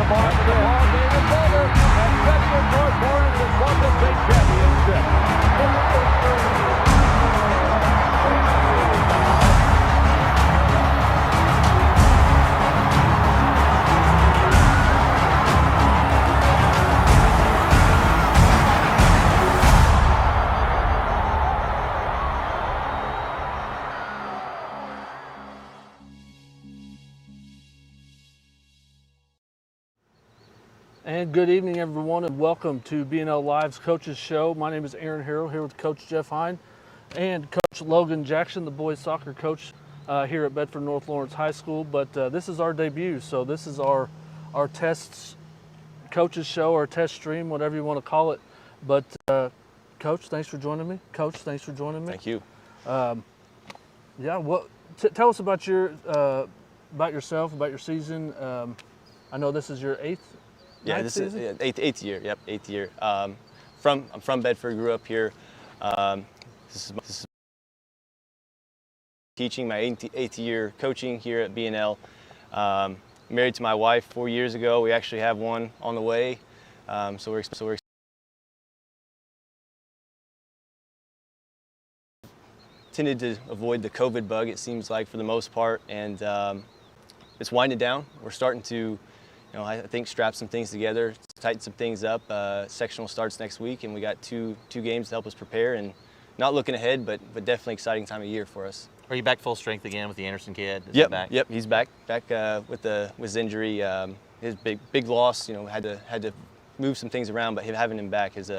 mark of the ball game is over, and Central Northport has won the state championship. And good evening, everyone, and welcome to B&L Live's Coaches Show. My name is Aaron Harrell, here with Coach Jeff Hine and Coach Logan Jackson, the boys soccer coach here at Bedford North Lawrence High School. But this is our debut, so this is our tests, Coaches Show, our test stream, whatever you want to call it. But Coach, thanks for joining me. Coach, thanks for joining me. Thank you. Tell us about about yourself, about your season. I know this is your eighth. Yeah, this is eighth year. Yep, eighth year. I'm from Bedford. Grew up here. This is teaching my eighth year coaching here at B&L. Married to my wife 4 years ago. We actually have one on the way. So we're tended to avoid the COVID bug. It seems like for the most part, and it's winding down. We're starting to. I think strap some things together, tighten some things up. Sectional starts next week, and we got two games to help us prepare. And not looking ahead, but definitely exciting time of year for us. Are you back full strength again with the Anderson kid? Yep, he's back with his injury. His big loss. Had to move some things around, but having him back he's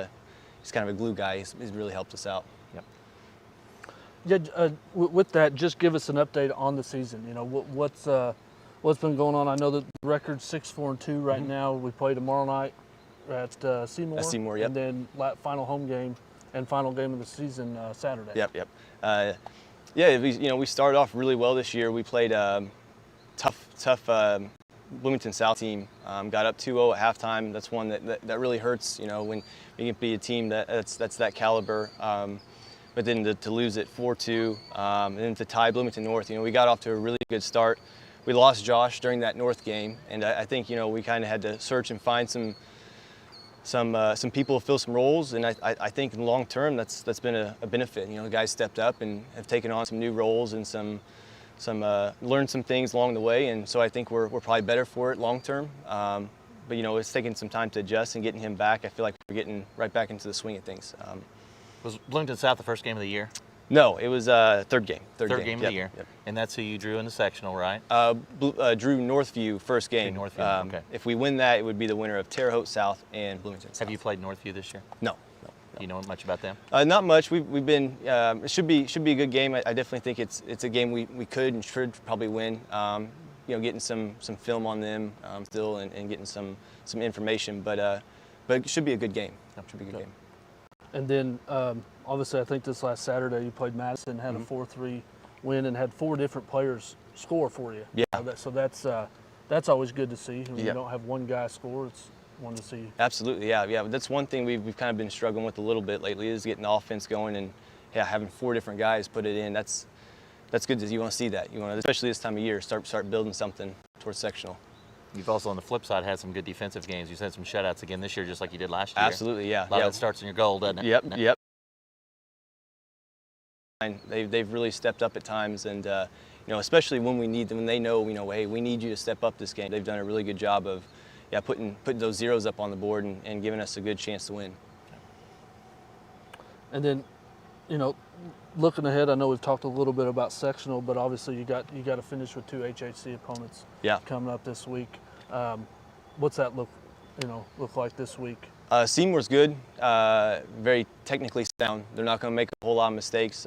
kind of a glue guy. He's really helped us out. Yep. Yeah. With that, just give us an update on the season. What's been going on? I know that the record's 6-4-2 right now. We play tomorrow night at Seymour. Seymour, yep. And then final home game and final game of the season Saturday. Yep. We started off really well this year. We played tough Bloomington South team. Got up 2-0 at halftime. That's one that really hurts. When you can be a team that's that caliber. But then to lose it 4-2, and then to tie Bloomington North. We got off to a really good start. We lost Josh during that North game, and I think we kind of had to search and find some people to fill some roles, and I think in the long term that's been a benefit. The guys stepped up and have taken on some new roles and some learned some things along the way, and so I think we're probably better for it long term. But it's taking some time to adjust, and getting him back, I feel like we're getting right back into the swing of things. Was Bloomington South the first game of the year? No, it was third game. Third game of the year. Yep. And that's who you drew in the sectional, right? Drew Northview first game. Northview, okay. If we win that, it would be the winner of Terre Haute South and Bloomington South. Have you played Northview this year? No. Do you know much about them? Not much. We've been. It should be a good game. I definitely think it's a game we could and should probably win. Getting some film on them still and getting some information, but it should be a good game. It should be a good game. And then, obviously, I think this last Saturday you played Madison, had a 4-3 win, and had 4 different players score for you. Yeah. So that's always good to see. When you don't have one guy score, it's one to see. Absolutely, yeah. That's one thing we've kind of been struggling with a little bit lately, is getting the offense going, and having 4 different guys put it in. That's good. You want to see that. You want to, especially this time of year, start building something towards sectional. You've also, on the flip side, had some good defensive games. You've had some shutouts again this year, just like you did last year. Absolutely, yeah. A lot of it starts in your goal, doesn't it? Yep. They've really stepped up at times, and especially when we need them, when they know, hey, we need you to step up this game. They've done a really good job of, putting those zeros up on the board and giving us a good chance to win. And then, looking ahead, I know we've talked a little bit about sectional, but obviously you got to finish with 2 HHC opponents coming up this week. What's that look like this week? Seymour's good, very technically sound. They're not going to make a whole lot of mistakes.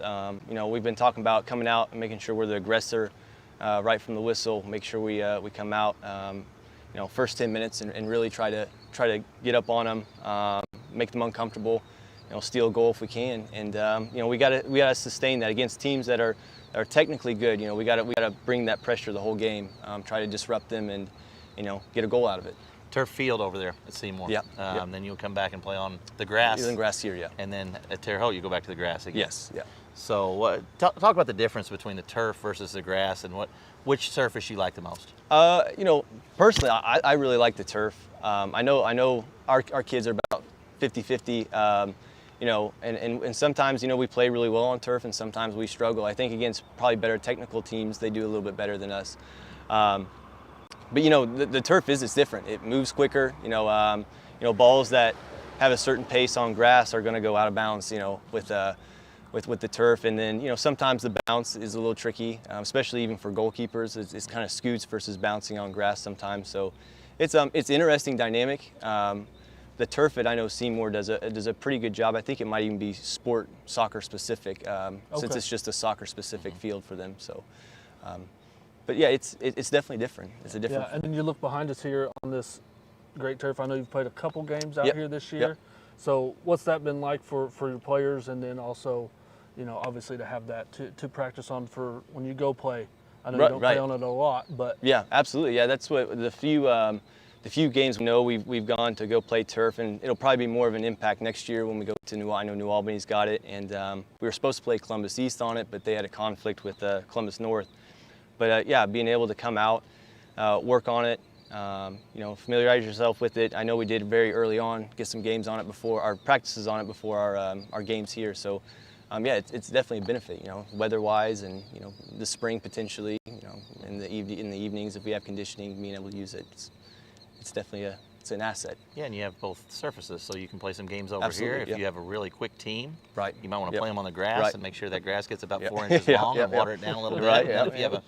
We've been talking about coming out and making sure we're the aggressor right from the whistle. Make sure we come out, first 10 minutes and really try to get up on them, make them uncomfortable. Steal a goal if we can, and we gotta sustain that against teams that are technically good. We gotta bring that pressure the whole game, try to disrupt them, and get a goal out of it. turf field over there at Seymour. Yeah. Then you'll come back and play on the grass. In grass here, yeah. And then at Terre Haute, you go back to the grass again. Yes, yeah. So talk about the difference between the turf versus the grass, and which surface you like the most. Personally, I really like the turf. I know our kids are about 50-50. And sometimes, we play really well on turf, and sometimes we struggle. I think against probably better technical teams, they do a little bit better than us. But the turf it's different. It moves quicker. Balls that have a certain pace on grass are going to go out of bounds. With the turf, and then sometimes the bounce is a little tricky, especially even for goalkeepers. It's kind of scoots versus bouncing on grass sometimes. So it's interesting dynamic. The turf I know Seymour does a pretty good job. I think it might even be soccer specific, since it's just a soccer specific field for them. So, but yeah, it's definitely different. It's a different. Yeah, and then you look behind us here on this great turf. I know you've played a couple games out here this year. Yep. So what's that been like for your players, and then also, obviously to have that to practice on for when you go play. I know you don't play on it a lot, but yeah, absolutely. Yeah, that's what the few games we've gone to go play turf, and it'll probably be more of an impact next year when we go to I know New Albany's got it, and we were supposed to play Columbus East on it, but they had a conflict with Columbus North. But yeah, being able to come out, work on it, familiarize yourself with it. I know we did very early on, get some games on it before our practices on it before our games here. So. Yeah, it's definitely a benefit, weather-wise, and the spring potentially, in the evenings if we have conditioning, being able to use it, it's definitely an asset. Yeah, and you have both surfaces, so you can play some games over here. If you have a really quick team, you might want to play them on the grass and make sure that grass gets about 4 inches long and water it down a little bit. If you have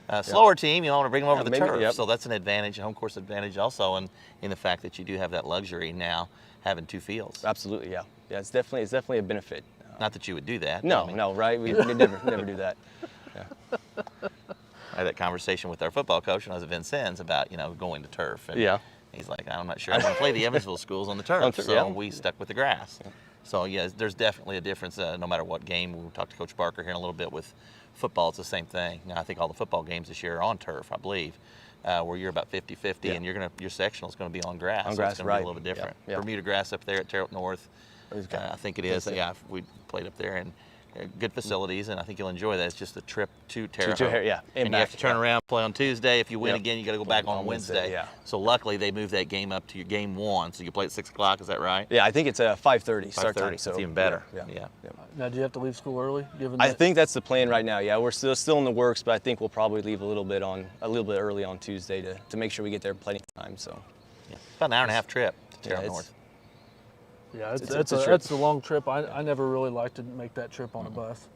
a slower team, you want to bring them over the turf. So that's an advantage, a home course advantage also, and in the fact that you do have that luxury now having 2 fields. Absolutely, yeah. Yeah, it's definitely a benefit. Not that you would do that. No, right? We never do that. Yeah. I had that conversation with our football coach when I was at Vincennes about, going to turf. And he's like, I'm not sure I want to play the Evansville schools on the turf. So we stuck with the grass. Yeah. So, yeah, there's definitely a difference no matter what game. We'll talk to Coach Barker here in a little bit with football. It's the same thing. Now, I think all the football games this year are on turf, I believe, where you're about 50-50, and your sectional is going to be on grass. On grass, it's going to be a little bit different. Yeah. Bermuda grass up there at Terre Haute North. I think it is. Yeah, we played up there, and good facilities, and I think you'll enjoy that. It's just a trip to Terre Haute. Yeah, and you have to turn around, play on Tuesday. If you win again, you got to go back on Wednesday. Yeah. So luckily, they moved that game up to your game 1. So you play at 6 o'clock. Is that right? Yeah, I think it's a 5:30 start time. So it's even better. Yeah. Now, do you have to leave school early? I think that's the plan right now. Yeah, we're still in the works, but I think we'll probably leave a little bit early on Tuesday to make sure we get there plenty of time. So. Yeah. About an hour and a half trip to Terre Haute North. Yeah, it's a long trip. I never really like to make that trip on a bus,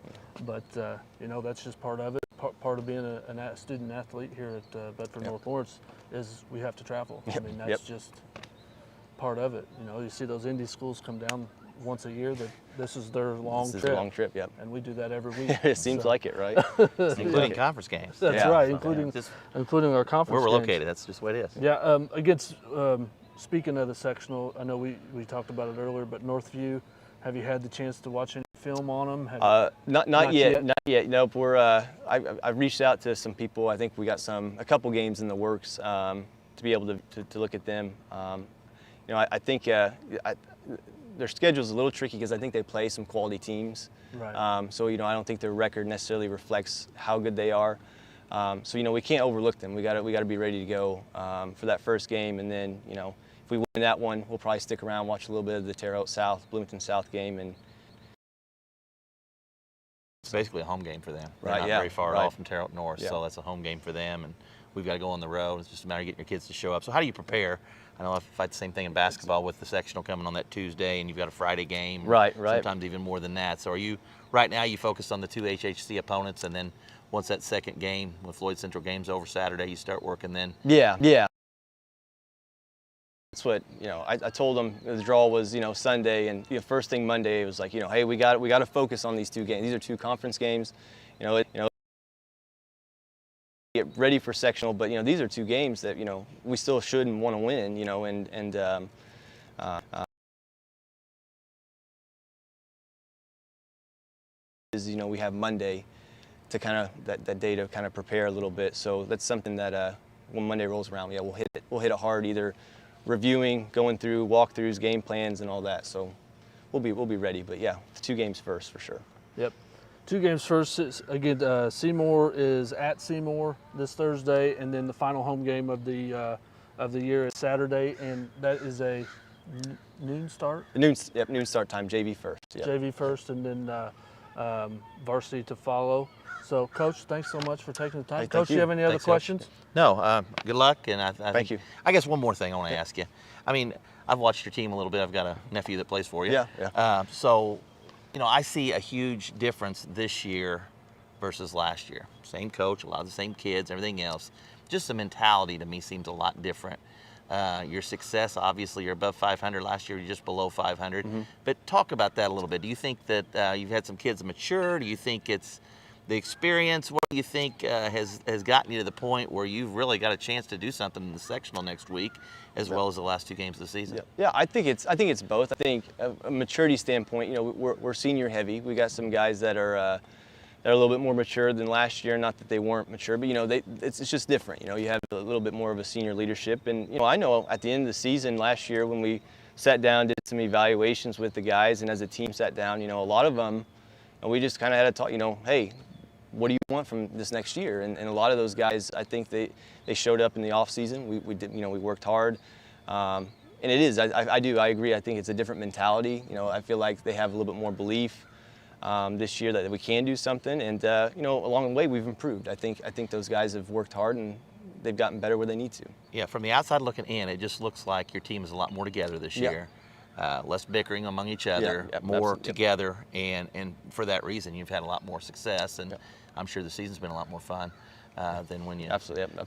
but that's just part of it. Part of being a student athlete here at Bedford North Lawrence is we have to travel. I mean, that's just part of it. You see those indie schools come down once a year. That this is their long trip. This is their long trip, yep. And we do that every week. It seems like it, right? Including conference games. That's right, including our conference where we're games. located. That's just what it is. Yeah, against. Speaking of the sectional, I know we talked about it earlier, but Northview, have you had the chance to watch any film on them? Not yet. Nope. I've reached out to some people. I think we got a couple games in the works to be able to look at them. I think their schedule's a little tricky because I think they play some quality teams. Right. So I don't think their record necessarily reflects how good they are. So we can't overlook them. We got to be ready to go for that first game, and then if we win that one, we'll probably stick around, watch a little bit of the Terre Haute South, Bloomington South game, and it's basically a home game for them. They're not very far off from Terre Haute North, so that's a home game for them, and we've got to go on the road. It's just a matter of getting your kids to show up. So how do you prepare? I know I fight the same thing in basketball with the sectional coming on that Tuesday, and you've got a Friday game. Right. Sometimes even more than that. So right now you focus on the 2 HHC opponents, and then once that second game with Floyd Central game's over Saturday, you start working then? Yeah. That's what I told them. The draw was Sunday, and first thing Monday it was like hey, we got to focus on these 2 games. These are 2 conference games. Get ready for sectional, but these are 2 games that we still should and want to win. We have Monday to kind of that day to kind of prepare a little bit. So that's something that when Monday rolls around, we'll hit it hard either reviewing, going through walkthroughs, game plans, and all that. So we'll be ready. But yeah, 2 games first for sure. Yep. 2 games first. Again, Seymour is at Seymour this Thursday, and then the final home game of the year is Saturday, and that is a noon start. Noon start time. JV first. Yep. JV first, and then varsity to follow. So, Coach, thanks so much for taking the time. Hey, Coach, do you have any other questions? Coach. No. Good luck, and Thank you. I guess one more thing I want to ask you. I mean, I've watched your team a little bit. I've got a nephew that plays for you. Yeah. So, you know, I see a huge difference this year versus last year. Same coach, a lot of the same kids, everything else. Just the mentality to me seems a lot different. Your success, obviously, you're above 500. Last year, you're just below 500. Mm-hmm. But talk about that a little bit. Do you think that you've had some kids mature? Do you think it's the experience? What do you think has gotten you to the point where you've really got a chance to do something in the sectional next week, as well as the last 2 games of the season? Yeah, I think it's both. I think a maturity standpoint, you know, we're senior heavy. We got some guys that are a little bit more mature than last year. Not that they weren't mature, but you know, it's just different. You know, you have a little bit more of a senior leadership, and you know, I know at the end of the season last year when we sat down, did some evaluations with the guys, and as a team sat down, you know, a lot of them, and we just kind of had to talk. You know, hey, what do you want from this next year? And a lot of those guys, I think they showed up in the off season. We did, you know, we worked hard. And it is, I agree. I think it's a different mentality. You know, I feel like they have a little bit more belief this year that we can do something. And, you know, along the way, we've improved. I think those guys have worked hard and they've gotten better where they need to. Yeah, from the outside looking in, it just looks like your team is a lot more together this year. Less bickering among each other, more together, and for that reason, you've had a lot more success, and I'm sure the season's been a lot more fun than when you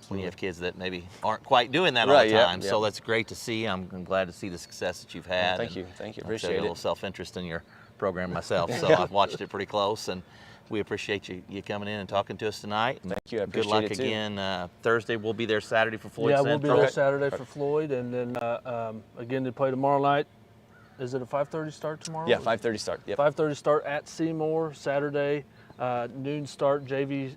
when you have kids that maybe aren't quite doing that all the time. So that's great to see. I'm glad to see the success that you've had. Thank you, appreciate it. A little self-interest in your program myself, so I've watched it pretty close, and we appreciate you coming in and talking to us tonight. Thank you. I appreciate Good luck it too. Again. Thursday we'll be there. Saturday for Floyd. Yeah, Central. we'll be there Saturday for Floyd, and then again they play tomorrow night. Is it a 5:30 start tomorrow? Yeah, 5:30 start. Yep. 5:30 start at Seymour Saturday, noon start JV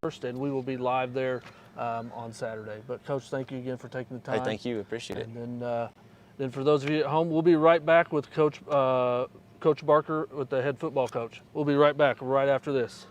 first, and we will be live there on Saturday. But Coach, thank you again for taking the time. Hey, thank you. Appreciate it. And then for those of you at home, we'll be right back with Coach Barker, with the head football coach. We'll be right back right after this.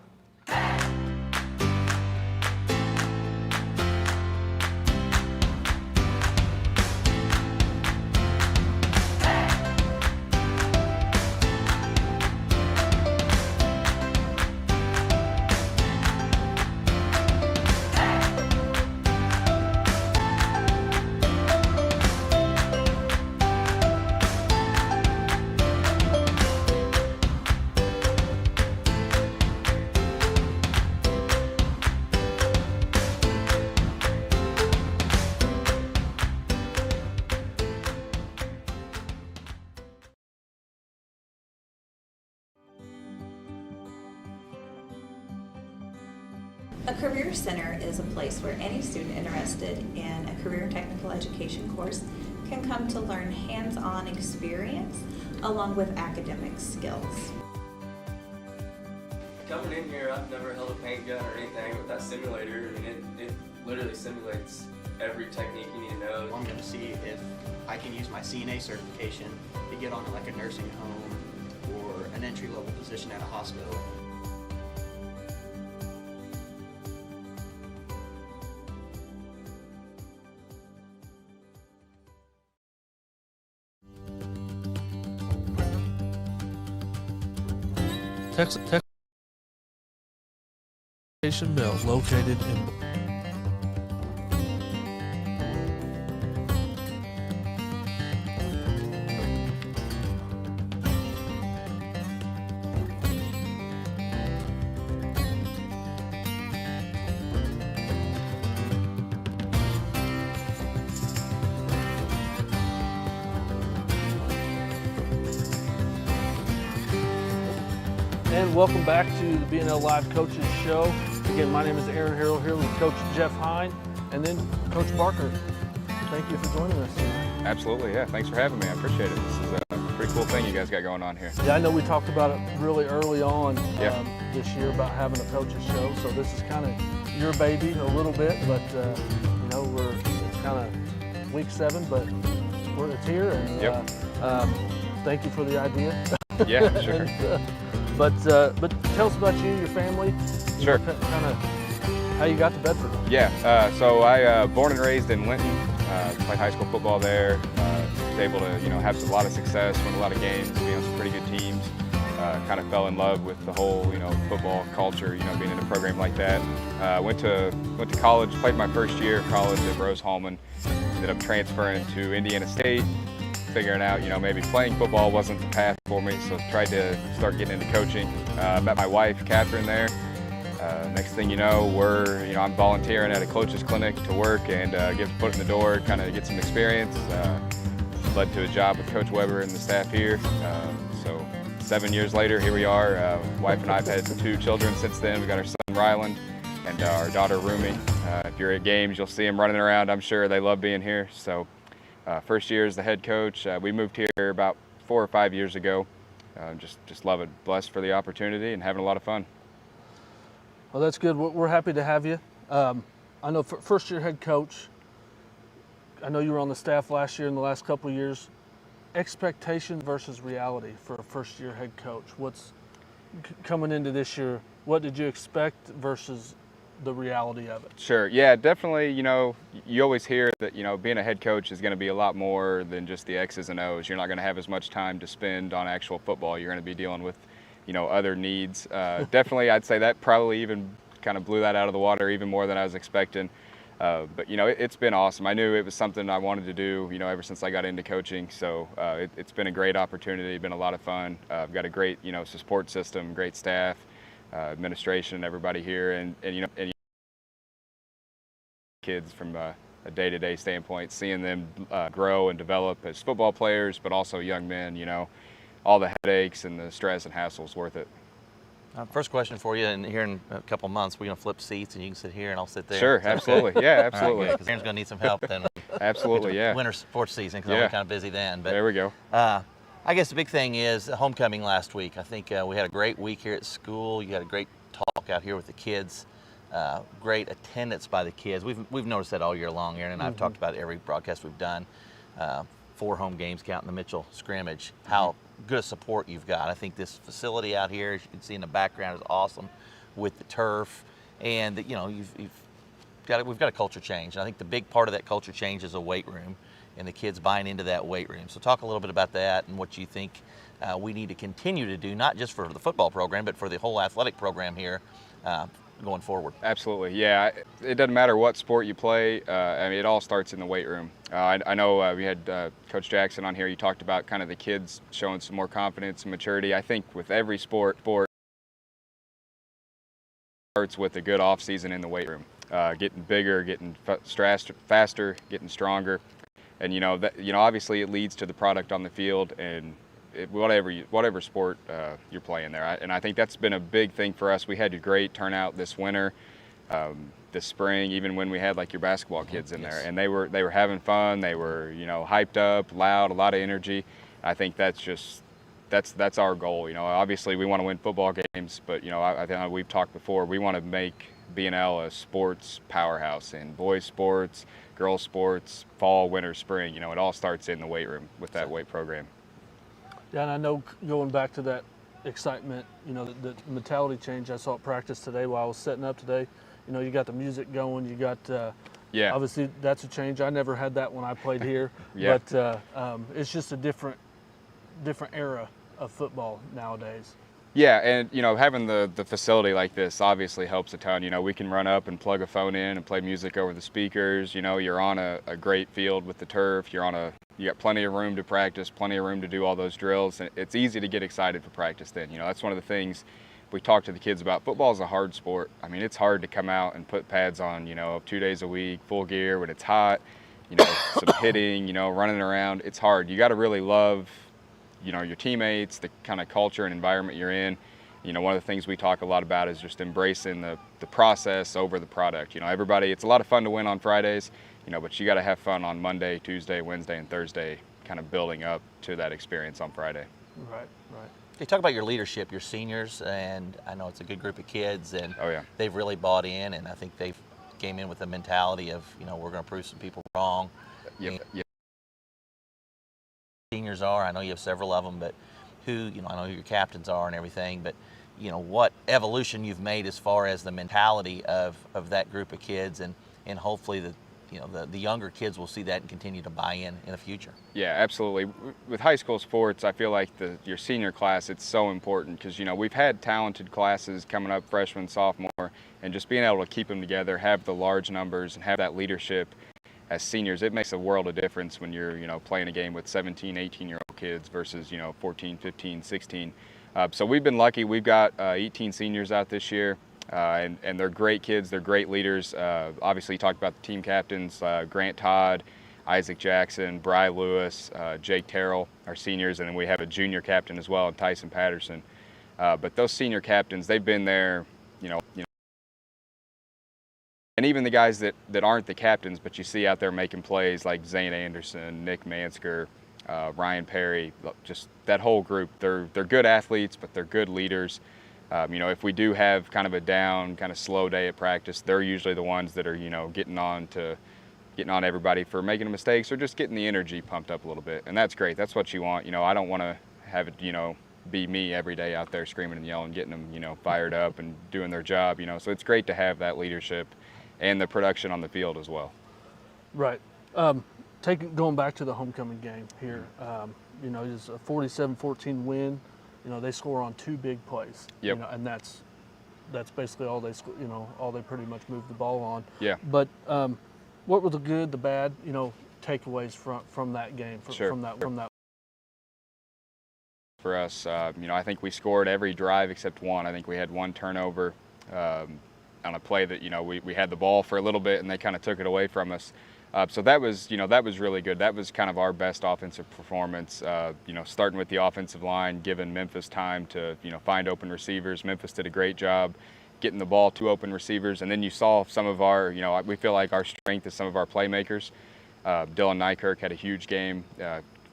A Career Center is a place where any student interested in a career technical education course can come to learn hands-on experience along with academic skills. Coming in here, I've never held a paint gun or anything with that simulator. I mean, it literally simulates every technique you need to know. I'm going to see if I can use my CNA certification to get on like a nursing home or an entry-level position at a hospital. Texas Mill, located in And welcome back to the BNL Live Coaches Show. Again, my name is Aaron Harrell, here with Coach Jeff Hine, and then Coach Barker. Thank you for joining us. Absolutely, yeah. Thanks for having me. I appreciate it. This is a pretty cool thing you guys got going on here. Yeah, I know we talked about it really early on this year about having a coaches show. So this is kind of your baby a little bit, but you know, it's kind of week 7, but it's here, and Yep. thank you for the idea. Yeah, sure. But tell us about you, your family. Sure. Kind of how you got to Bedford. Yeah, so I born and raised in Linton, played high school football there, was able to have a lot of success, win a lot of games, be on some pretty good teams. Kind of fell in love with the whole football culture, being in a program like that. Went to college, played my first year of college at Rose Hallman, ended up transferring to Indiana State, figuring out maybe playing football wasn't the path for me, so tried to start getting into coaching. Met my wife Catherine there. Next thing you know, I'm volunteering at a coach's clinic to work and get a foot in the door, kind of get some experience. Led to a job with Coach Weber and the staff here. So 7 years later, here we are. Wife and I have had 2 children since then. We got our son Ryland and our daughter Rumi. If you're at games, you'll see them running around. I'm sure they love being here. So first year as the head coach. We moved here about 4 or 5 years ago. Just love it. Blessed for the opportunity and having a lot of fun. Well, that's good. We're happy to have you. I know first year head coach. I know you were on the staff last year and the last couple of years. Expectation versus reality for a first year head coach. What's coming into this year? What did you expect versus the reality of it? Sure. Yeah, definitely. You always hear that, being a head coach is going to be a lot more than just the X's and O's. You're not going to have as much time to spend on actual football. You're going to be dealing with other needs. Definitely, I'd say that probably even kind of blew that out of the water even more than I was expecting. But it's been awesome. I knew it was something I wanted to do, ever since I got into coaching. So it's been a great opportunity, been a lot of fun. I've got a great, support system, great staff, administration, everybody here, and kids from a day-to-day standpoint, seeing them grow and develop as football players, but also young men. All the headaches and the stress and hassles worth it. First question for you, and here in a couple months, we're going to flip seats, and you can sit here, and I'll sit there. Sure, absolutely. Yeah, absolutely. Because Aaron's going to need some help then. Absolutely, yeah. Winter sports season, because I'm kind of busy then. But there we go. I guess the big thing is homecoming last week. I think we had a great week here at school. You had a great talk out here with the kids. Great attendance by the kids. We've noticed that all year long, Aaron, and I've talked about every broadcast we've done. 4 home games counting the Mitchell scrimmage. How good a support you've got. I think this facility out here, as you can see in the background, is awesome with the turf, and we've got a culture change. And I think the big part of that culture change is a weight room, and the kids buying into that weight room. So talk a little bit about that and what you think we need to continue to do, not just for the football program, but for the whole athletic program here going forward. Absolutely, yeah. It doesn't matter what sport you play. It all starts in the weight room. I know we had Coach Jackson on here. You talked about kind of the kids showing some more confidence and maturity. I think with every sport starts with a good off season in the weight room, getting bigger, getting faster, getting stronger, and obviously it leads to the product on the field and whatever sport you're playing there. And I think that's been a big thing for us. We had a great turnout this winter, this spring, even when we had like your basketball kids in there, and they were having fun. They were hyped up, loud, a lot of energy. I think that's our goal. Obviously we want to win football games, but I think we've talked before. We want to make B&L a sports powerhouse in boys sports, girls sports, fall, winter, spring. It all starts in the weight room with that weight program. Yeah, and I know going back to that excitement, the mentality change I saw at practice today while I was setting up today. You got the music going, you got, obviously that's a change. I never had that when I played here, Yeah. But it's just a different era of football nowadays. Yeah, and having the facility like this obviously helps a ton. We can run up and plug a phone in and play music over the speakers. You're on a great field with the turf. You got plenty of room to practice, plenty of room to do all those drills. And it's easy to get excited for practice then. That's one of the things we talk to the kids about. Football is a hard sport. It's hard to come out and put pads on, 2 days a week, full gear when it's hot, some hitting, running around. It's hard. You got to really love, your teammates, the kind of culture and environment you're in. One of the things we talk a lot about is just embracing the process over the product. Everybody, it's a lot of fun to win on Fridays, but you got to have fun on Monday, Tuesday, Wednesday, and Thursday, kind of building up to that experience on Friday. Right. You talk about your leadership, your seniors, and I know it's a good group of kids, and they've really bought in, and I think they've came in with a mentality of, we're going to prove some people wrong. Yep. seniors are? I know you have several of them, but who, I know who your captains are and everything, but what evolution you've made as far as the mentality of that group of kids, and hopefully the younger kids will see that and continue to buy in the future. Yeah, absolutely. With high school sports, I feel like your senior class, it's so important because, we've had talented classes coming up, freshman, sophomore, and just being able to keep them together, have the large numbers, and have that leadership as seniors, it makes a world of difference when you're, playing a game with 17, 18-year-old kids versus, 14, 15, 16. So we've been lucky. We've got 18 seniors out this year, and they're great kids. They're great leaders. Obviously, you talked about the team captains, Grant Todd, Isaac Jackson, Bry Lewis, Jake Terrell, our seniors, and then we have a junior captain as well, Tyson Patterson. But those senior captains, they've been there, and even the guys that aren't the captains, but you see out there making plays like Zane Anderson, Nick Mansker, Ryan Perry, just that whole group. They're good athletes, but they're good leaders. If we do have kind of a down, kind of slow day at practice, they're usually the ones that are, getting on everybody for making mistakes or just getting the energy pumped up a little bit. And that's great. That's what you want. I don't want to have it, be me every day out there screaming and yelling, getting them, fired up and doing their job, So it's great to have that leadership and the production on the field as well. Right. Going back to the homecoming game here, it's a 47-14 win. They score on 2 big plays. Yep. And that's basically all all they pretty much moved the ball on. Yeah. But what were the good, the bad, takeaways from that game? Sure. From that. For us, I think we scored every drive except one. I think we had one turnover on a play that we had the ball for a little bit and they kind of took it away from us. So that was really good. That was kind of our best offensive performance. Starting with the offensive line, giving Memphis time to find open receivers. Memphis did a great job getting the ball to open receivers, and then you saw some of our we feel like our strength is some of our playmakers. Dylan Nykirk had a huge game.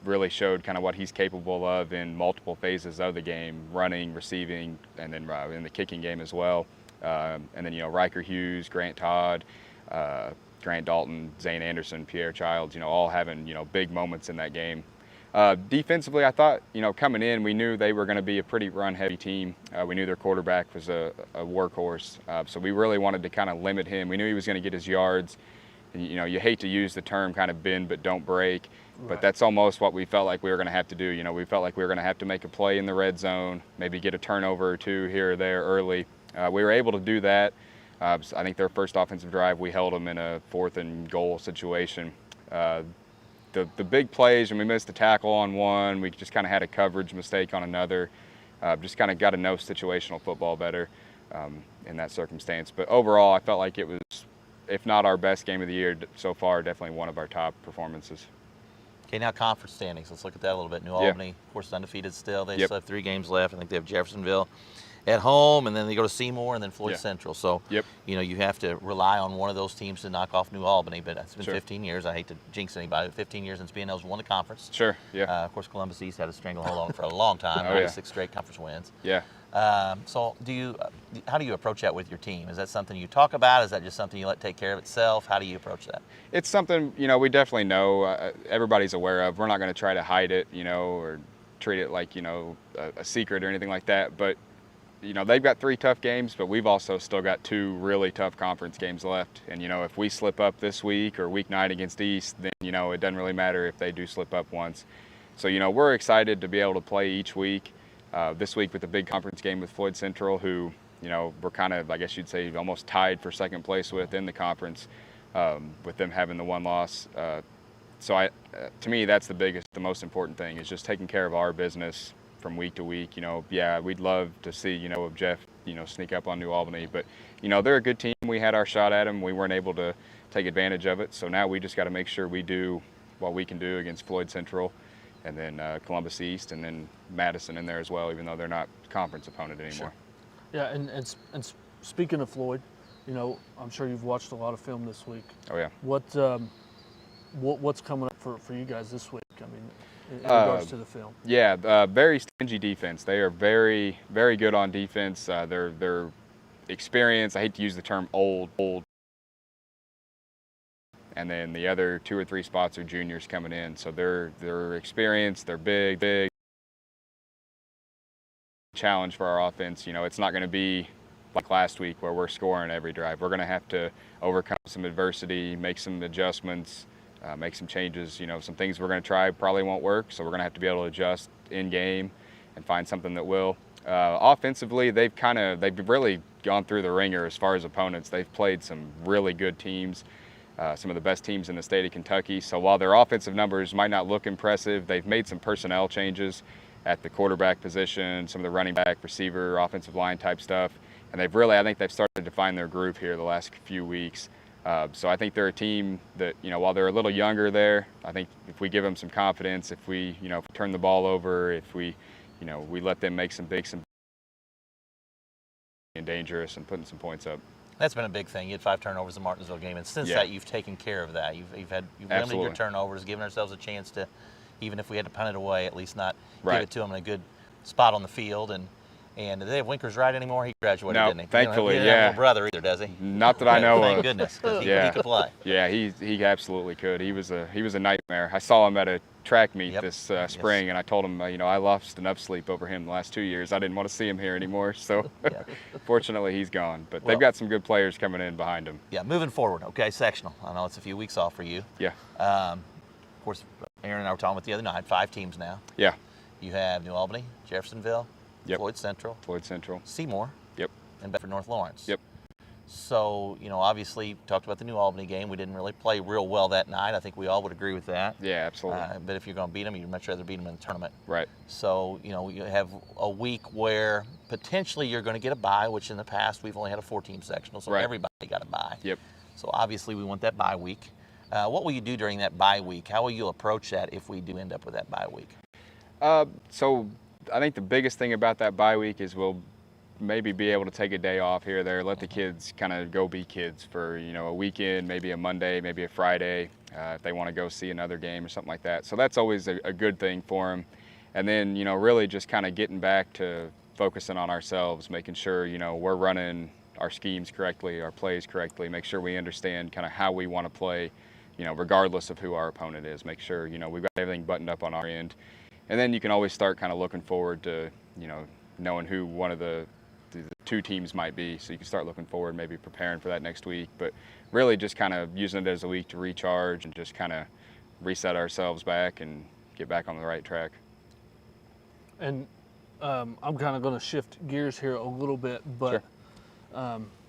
Really showed kind of what he's capable of in multiple phases of the game, running, receiving, and then in the kicking game as well. And then Riker Hughes, Grant Todd, Grant Dalton, Zane Anderson, Pierre Childs, all having big moments in that game. Defensively, I thought coming in, we knew they were going to be a pretty run-heavy team. We knew their quarterback was a workhorse, so we really wanted to kind of limit him. We knew he was going to get his yards. And, you hate to use the term kind of bend but don't break, but that's almost what we felt like we were going to have to do. We felt like we were going to have to make a play in the red zone, maybe get a turnover or two here or there early. We were able to do that. I think their first offensive drive, we held them in a 4th and goal situation. The big plays, when we missed a tackle on one, we just kind of had a coverage mistake on another. Just kind of got to know situational football better in that circumstance. But overall, I felt like it was, if not our best game of the year so far, definitely one of our top performances. Okay, now conference standings. Let's look at that a little bit. New Albany, of course, undefeated still. They still have 3 games left. I think they have Jeffersonville at home, and then they go to Seymour and then Floyd Central. So, you have to rely on one of those teams to knock off New Albany, but it's been 15 years. I hate to jinx anybody, 15 years since B&L's won the conference. Sure, yeah. Of course, Columbus East had a stranglehold on for a long time, 96 straight conference wins. Yeah. So how do you approach that with your team? Is that something you talk about? Is that just something you let take care of itself? How do you approach that? It's something, we definitely know, everybody's aware of. We're not going to try to hide it, or treat it like, a secret or anything like that. But, they've got 3 tough games, but we've also still got 2 really tough conference games left. And, if we slip up this week or week 9 against East, then, it doesn't really matter if they do slip up once. So, we're excited to be able to play each week. This week with the big conference game with Floyd Central, who, we're kind of, I guess you'd say, almost tied for 2nd place with in the conference, with them having the 1 loss. So to me, that's the most important thing is just taking care of our business from week to week. We'd love to see, Jeff, sneak up on New Albany, but, they're a good team. We had our shot at them. We weren't able to take advantage of it. So now we just got to make sure we do what we can do against Floyd Central, and then Columbus East, and then Madison in there as well, even though they're not conference opponent anymore. Sure. Yeah, and speaking of Floyd, I'm sure you've watched a lot of film this week. Oh yeah. What's coming up for you guys this week? I mean, in regards to the film. Yeah, very stingy defense. They are very, very good on defense. They're experienced. I hate to use the term old. and then the other 2 or 3 spots are juniors coming in. So they're experienced, they're big. Challenge for our offense, it's not going to be like last week where we're scoring every drive. We're going to have to overcome some adversity, make some adjustments, make some changes. Some things we're going to try probably won't work, so we're going to have to be able to adjust in game and find something that will. Offensively, they've really gone through the ringer as far as opponents. They've played some really good teams, some of the best teams in the state of Kentucky. So while their offensive numbers might not look impressive, they've made some personnel changes at the quarterback position, some of the running back, receiver, offensive line type stuff. And I think they've started to find their groove here the last few weeks. So I think they're a team that, while they're a little younger there, I think if we give them some confidence, if we turn the ball over, if we let them make some and dangerous and putting some points up. That's been a big thing. You had 5 turnovers in the Martinsville game, and since that, you've taken care of that. You've limited your turnovers, given ourselves a chance to, even if we had to punt it away, at least not give it to them in a good spot on the field. And do they have Winkers right anymore? He graduated, didn't he? Thankfully, he doesn't have a brother either, does he? Not that I know Thank of. goodness, because he could play. Yeah, he absolutely could. He was a nightmare. I saw him at a track meet this spring, and I told him, I lost enough sleep over him the last 2 years. I didn't want to see him here anymore. So, fortunately, he's gone. But they've got some good players coming in behind him. Yeah, moving forward. Okay, sectional. I know it's a few weeks off for you. Yeah. Of course, Aaron and I were talking about the other night. 5 teams now. Yeah. You have New Albany, Jeffersonville, Floyd Central, Seymour, and Bedford North Lawrence. Yep. So, obviously, talked about the New Albany game. We didn't really play real well that night. I think we all would agree with that. Yeah, absolutely. But if you're going to beat them, you'd much rather beat them in the tournament. Right. So, you have a week where potentially you're going to get a bye, which in the past we've only had a 4-team sectional, so everybody got a bye. Yep. So obviously we want that bye week. What will you do during that bye week? How will you approach that if we do end up with that bye week? So I think the biggest thing about that bye week is we'll maybe be able to take a day off here or there, let the kids kind of go be kids for, a weekend, maybe a Monday, maybe a Friday, if they want to go see another game or something like that. So that's always a good thing for them. And then, really just kind of getting back to focusing on ourselves, making sure, we're running our schemes correctly, our plays correctly, make sure we understand kind of how we want to play, regardless of who our opponent is. Make sure, we've got everything buttoned up on our end. And then you can always start kind of looking forward to, knowing who one of the 2 teams might be. So you can start looking forward, maybe preparing for that next week. But really just kind of using it as a week to recharge and just kind of reset ourselves back and get back on the right track. And I'm kind of going to shift gears here a little bit, but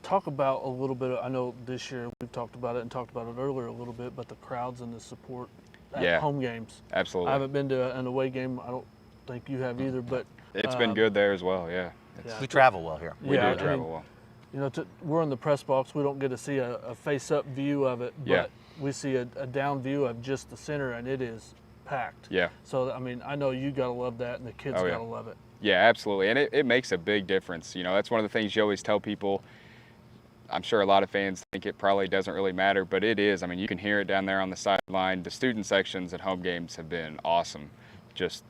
talk about a little bit. I know this year we've talked about it and talked about it earlier a little bit, but the crowds and the support at home games. Absolutely. I haven't been to an away game. I don't think you have either, but it's been good there as well. Yeah. We travel well here. We do travel well. We're in the press box. We don't get to see a face-up view of it, but we see a down view of just the center, and it is packed. Yeah. So, I know you got to love that, and the kids got to love it. Yeah, absolutely. And it makes a big difference. That's one of the things you always tell people. I'm sure a lot of fans think it probably doesn't really matter, but it is. You can hear it down there on the sideline. The student sections at home games have been awesome. Just,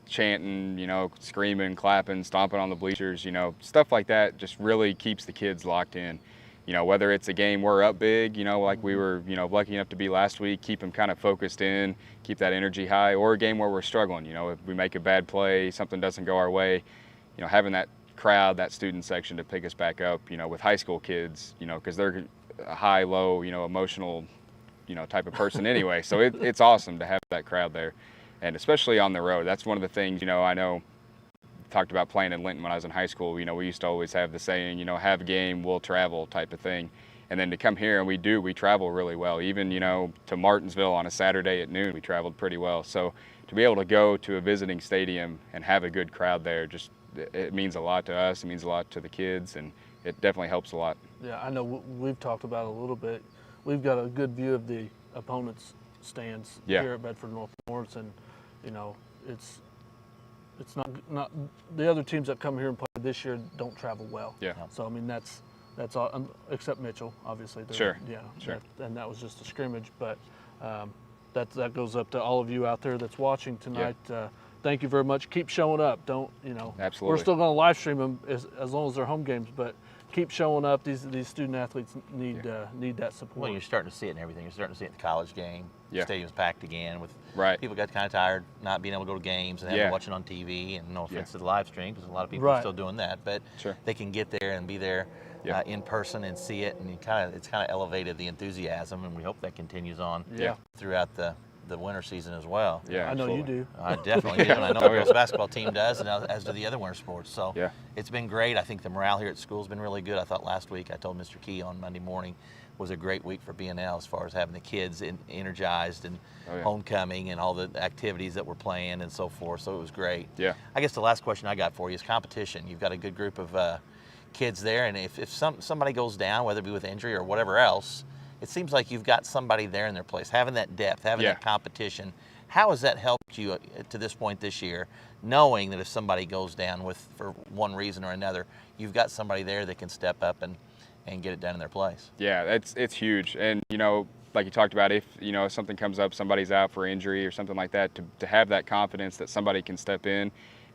chanting, screaming, clapping, stomping on the bleachers, stuff like that just really keeps the kids locked in. Whether it's a game we're up big, like we were, lucky enough to be last week, keep them kind of focused in, keep that energy high, or a game where we're struggling, if we make a bad play, something doesn't go our way, having that crowd, that student section to pick us back up, with high school kids, because they're a high, low, emotional, type of person anyway. So it's awesome to have that crowd there. And especially on the road, that's one of the things, I know, talked about playing in Linton when I was in high school. We used to always have the saying, have a game, we'll travel type of thing. And then to come here, and we travel really well. Even, to Martinsville on a Saturday at noon, we traveled pretty well. So to be able to go to a visiting stadium and have a good crowd there, just it means a lot to us. It means a lot to the kids, and it definitely helps a lot. Yeah, I know we've talked about it a little bit. We've got a good view of the opponents' stands here at Bedford North Lawrence, and it's not the other teams that come here and play this year don't travel well. Yeah. So that's all except Mitchell, obviously. Sure. Yeah. Sure. And that was just a scrimmage, but that goes up to all of you out there that's watching tonight. Yeah. Thank you very much. Keep showing up. Don't Absolutely. We're still going to live stream them as long as they're home games, but keep showing up. These student athletes need that support. Well, you're starting to see it in everything. You're starting to see it in the college game. Yeah. The stadium's packed again with Right. people got kind of tired not being able to go to games and having to watch it on TV. And no offense to the live stream, because a lot of people are still doing that, but they can get there and be there in person and see it, and it's kind of elevated the enthusiasm, and we hope that continues on throughout the winter season as well. Yeah, I know you do. I definitely do, and I know the girls' basketball team does, and as do the other winter sports. So it's been great. I think the morale here at school has been really good. I thought last week, I told Mr. Key on Monday morning, was a great week for BNL as far as having the kids energized and homecoming and all the activities that we're playing and so forth. So it was great. Yeah. I guess the last question I got for you is competition. You've got a good group of kids there, and if somebody goes down, whether it be with injury or whatever else, it seems like you've got somebody there in their place, having that depth, having that competition. How has that helped you to this point this year, knowing that if somebody goes down for one reason or another, you've got somebody there that can step up and get it done in their place? Yeah, it's huge. And, like you talked about, if, something comes up, somebody's out for injury or something like that, to have that confidence that somebody can step in,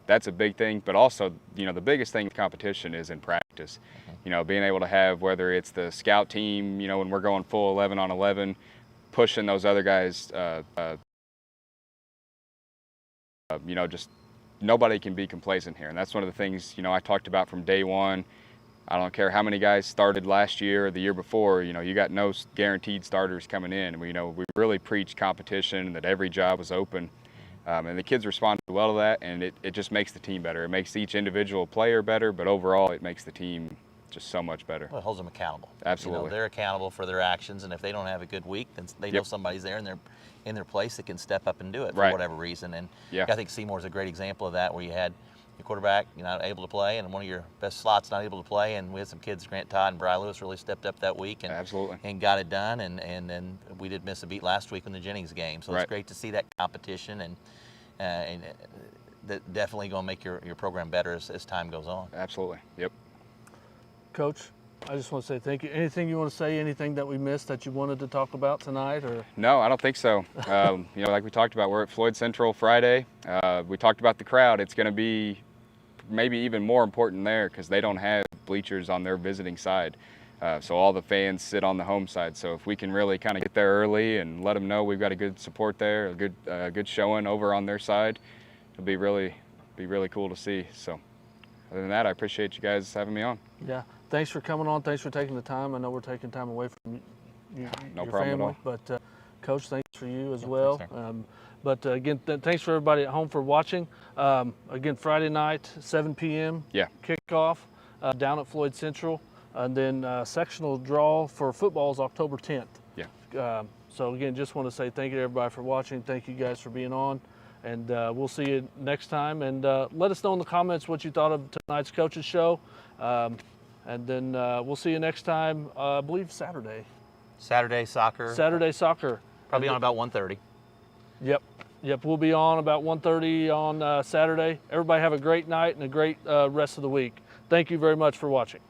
that's a big thing. But also, the biggest thing with competition is in practice. Being able to have, whether it's the scout team, when we're going full 11 on 11, pushing those other guys, just nobody can be complacent here. And that's one of the things, I talked about from day one. I don't care how many guys started last year or the year before, you got no guaranteed starters coming in. We really preach competition and that every job was open. And the kids responded well to that, and it just makes the team better. It makes each individual player better, but overall it makes the team just so much better. Well, it holds them accountable. Absolutely. They're accountable for their actions, and if they don't have a good week, then they know somebody's there in their place that can step up and do it for whatever reason. And I think Seymour's a great example of that, where you had your quarterback not able to play, and one of your best slots not able to play, and we had some kids, Grant Todd and Bri Lewis, really stepped up that week and got it done. And then we did miss a beat last week in the Jennings game, so it's great to see that competition, and that definitely going to make your program better as time goes on. Absolutely. Yep. Coach, I just want to say thank you. Anything you want to say, anything that we missed that you wanted to talk about tonight? Or No, I don't think so. Like we talked about, we're at Floyd Central Friday. We talked about the crowd. It's going to be maybe even more important there because they don't have bleachers on their visiting side. So all the fans sit on the home side. So if we can really kind of get there early and let them know we've got a good support there, a good showing over on their side, it'll be really cool to see. So other than that, I appreciate you guys having me on. Yeah, thanks for coming on. Thanks for taking the time. I know we're taking time away from your family, at all. But Coach, thanks for you as well. But again, thanks for everybody at home for watching. Again, Friday night, 7 p.m. Kickoff down at Floyd Central. And then sectional draw for football is October 10th. Yeah. So again, just want to say thank you to everybody for watching. Thank you guys for being on. And we'll see you next time. And let us know in the comments what you thought of tonight's coaches show. And then we'll see you next time, I believe Saturday. Saturday soccer. Probably on about 1:30. Yep, we'll be on about 1:30 on Saturday. Everybody have a great night and a great rest of the week. Thank you very much for watching.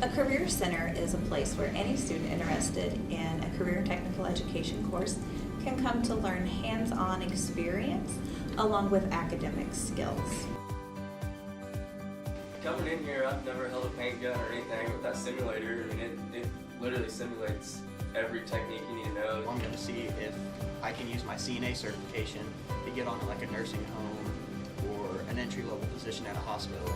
A Career Center is a place where any student interested in a career technical education course can come to learn hands-on experience along with academic skills. Coming in here, I've never held a paint gun or anything with that simulator. I mean, it literally simulates every technique you need to know. I'm going to see if I can use my CNA certification to get on like a nursing home or an entry-level position at a hospital.